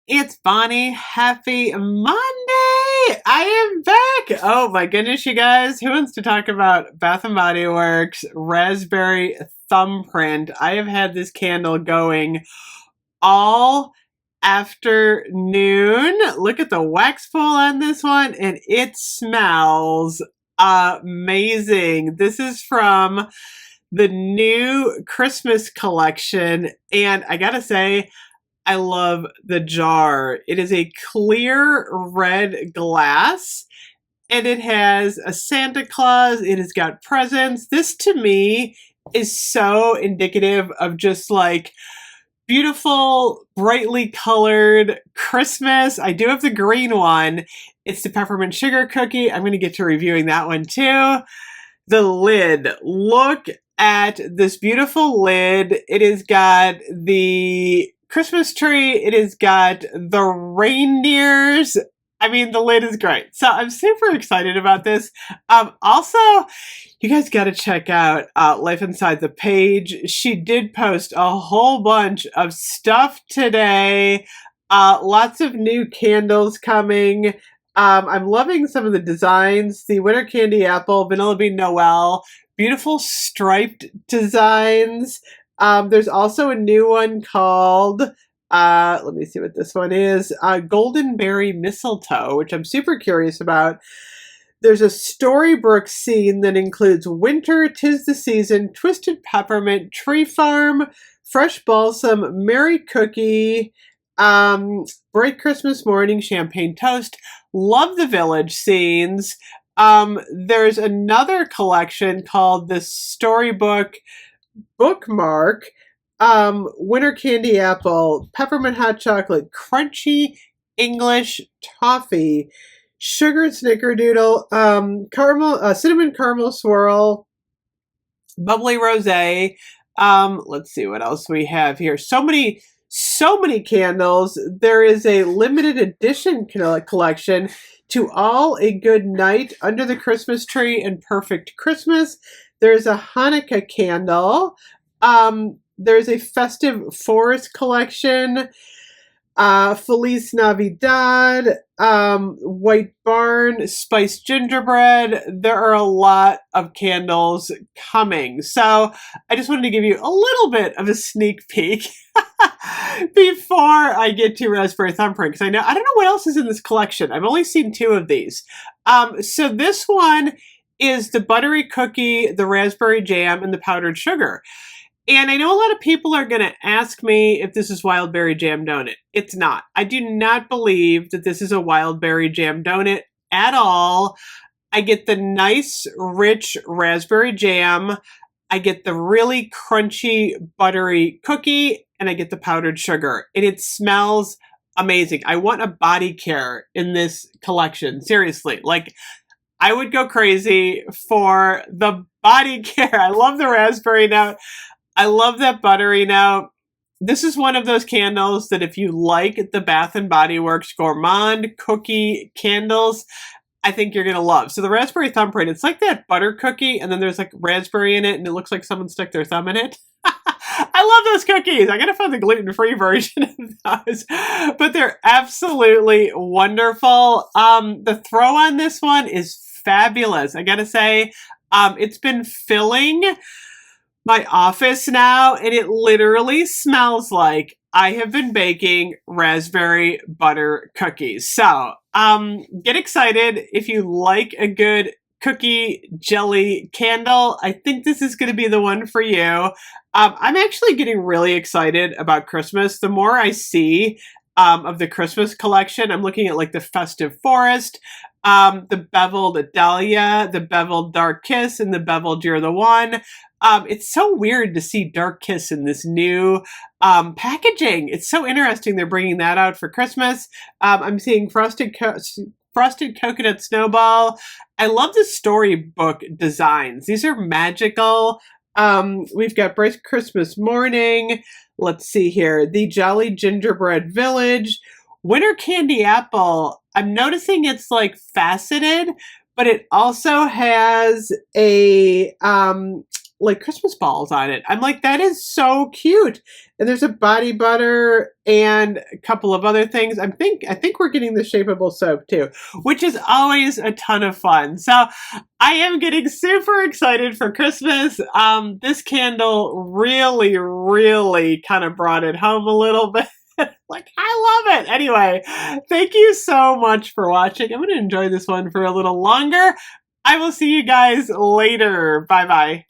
It's Bonnie. Happy Monday! I am back! Oh my goodness, you guys. Who wants to talk about Bath& Body Works Raspberry Thumbprint? I have had this candle going all afternoon. Look at the wax pool on this one, and it smells amazing. This is from the new Christmas collection, and I gotta say, I love the jar. It is a clear red glass and it has a Santa Claus. It has got presents. This to me is so indicative of just like beautiful, brightly colored Christmas. I do have the green one. It's the peppermint sugar cookie. I'm going to get to reviewing that one too. The lid. Look at this beautiful lid. It has got the Christmas tree. It has got the reindeers. I mean, the lid is great. So I'm super excited about this. Also, you guys got to check out Life Inside the Page. She did post a whole bunch of stuff today. Lots of new candles coming. I'm loving some of the designs. The Winter Candy Apple, Vanilla Bean Noel, beautiful striped designs. There's also a new one called, let me see what this one is, Golden Berry Mistletoe, which I'm super curious about. There's a Storybrooke scene that includes Winter, 'Tis the Season, Twisted Peppermint, Tree Farm, Fresh Balsam, Merry Cookie, Bright Christmas Morning, Champagne Toast. Love the village scenes. There's another collection called the Storybook Bookmark, Winter Candy Apple, Peppermint Hot Chocolate, Crunchy English Toffee, Sugar Snickerdoodle, Caramel, Cinnamon Caramel Swirl, Bubbly Rosé. Let's see what else we have here. So many candles. There is a limited edition collection, To All a Good Night, Under the Christmas Tree, and Perfect Christmas. There's a Hanukkah candle. There's a Festive Forest collection. Feliz Navidad. White Barn, Spiced Gingerbread. There are a lot of candles coming. So I just wanted to give you a little bit of a sneak peek before I get to Raspberry Thumbprint, because I don't know what else is in this collection. I've only seen two of these. So this one is the buttery cookie, the raspberry jam, and the powdered sugar. And I know a lot of people are going to ask me if this is wild berry jam donut. It's not. I do not believe that this is a wild berry jam donut at all. I get the nice, rich raspberry jam. I get the really crunchy, buttery cookie, and I get the powdered sugar. And it smells amazing. I want a body care in this collection. Seriously. Like, I would go crazy for the body care. I love the raspberry note. I love that buttery note. This is one of those candles that if you like the Bath & Body Works Gourmand cookie candles, I think you're going to love. So the Raspberry Thumbprint, it's like that butter cookie, and then there's like raspberry in it, and it looks like someone stuck their thumb in it. I love those cookies. I gotta find the gluten-free version of those, but they're absolutely wonderful. The throw on this one is fabulous. I gotta say, it's been filling my office now, and it literally smells like I have been baking raspberry butter cookies. So, get excited if you like a good cookie jelly candle. I think this is going to be the one for you. I'm actually getting really excited about Christmas. The more I see of the Christmas collection, I'm looking at like the Festive Forest, the beveled Dahlia, the beveled Dark Kiss, and the beveled You're the One. It's so weird to see Dark Kiss in this new packaging. It's so interesting they're bringing that out for Christmas. I'm seeing Frosted Coconut Snowball. I love the storybook designs. These are magical. We've got Bright Christmas Morning. Let's see here. The Jolly Gingerbread Village. Winter Candy Apple. I'm noticing it's like faceted, but it also has a like Christmas balls on it. I'm like, that is so cute. And there's a body butter and a couple of other things. I think we're getting the shapeable soap too, which is always a ton of fun. So I am getting super excited for Christmas. This candle really, really kind of brought it home a little bit. Like, I love it. Anyway, thank you so much for watching. I'm going to enjoy this one for a little longer. I will see you guys later. Bye-bye.